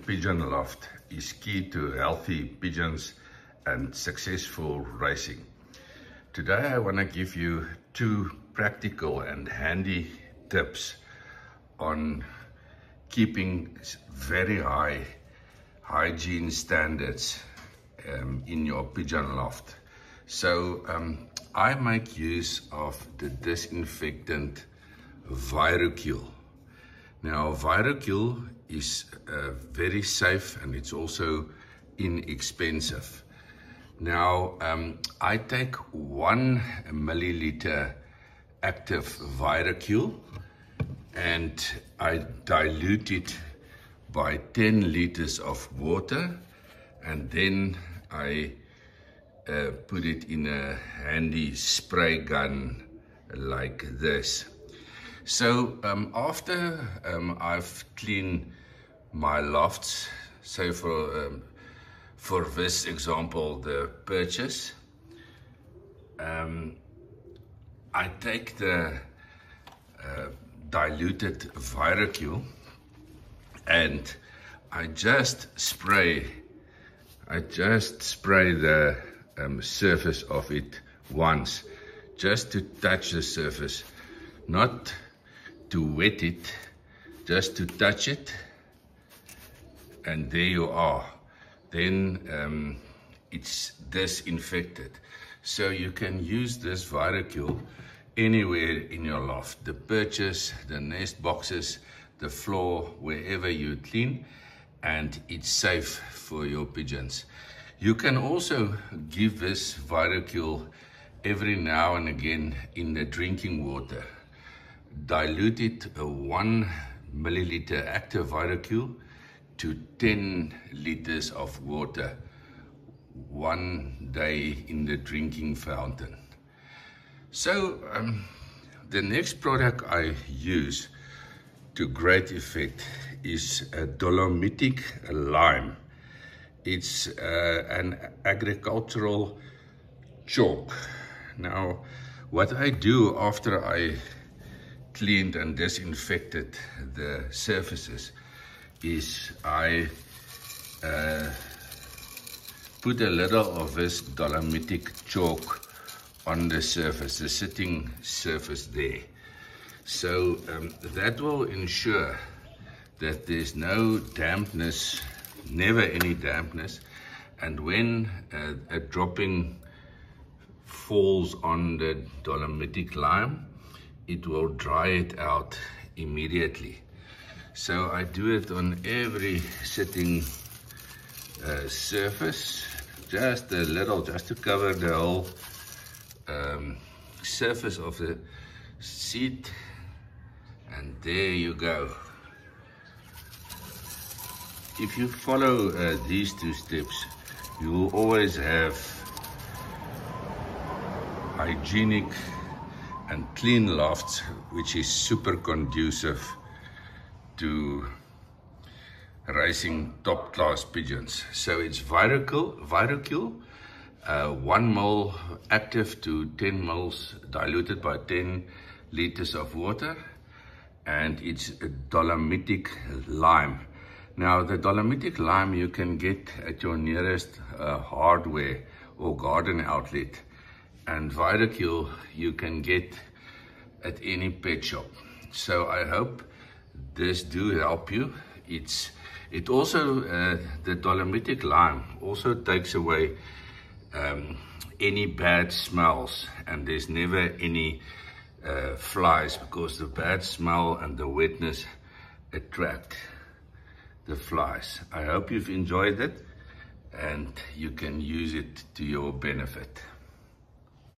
pigeon loft is key to healthy pigeons and successful racing. Today I want to give you two practical and handy tips on keeping very high hygiene standards in your pigeon loft. So I make use of the disinfectant Virocul. Now Virocul is very safe and it's also inexpensive. Now I take 1 milliliter active Virocul and I dilute it by 10 liters of water, and then I put it in a handy spray gun like this. So after I've cleaned my lofts, say for this example, the perches, I take the diluted Virocul and I just spray the surface of it once, just to touch the surface, not to wet it, just to touch it, and there you are. Then it's disinfected. So you can use this Virocul anywhere in your loft, the perches, the nest boxes, the floor, wherever you clean, and it's safe for your pigeons. You can also give this Virocul every now and again in the drinking water. Dilute it 1 milliliter active Virocul to 10 liters of water 1 day in the drinking fountain. So the next product I use to great effect is a dolomitic lime. It's an agricultural chalk. Now what I do after I cleaned and disinfected the surfaces is I put a little of this dolomitic chalk on the surface, the sitting surface there. So that will ensure that there's no dampness, never any dampness, and when a dropping falls on the dolomitic lime, it will dry it out immediately. So I do it on every sitting surface, just a little, just to cover the whole surface of the seat, and there you go. If you follow these two steps, you will always have hygienic and clean lofts, which is super conducive to raising top-class pigeons. So it's Virocul, 1 ml active to 10 ml diluted by 10 liters of water, and it's a dolomitic lime. Now the dolomitic lime you can get at your nearest hardware or garden outlet, and Virocul you can get at any pet shop. So I hope this do help you. It also the dolomitic lime also takes away any bad smells, and there's never any flies, because the bad smell and the wetness attract the flies. I hope you've enjoyed it and you can use it to your benefit.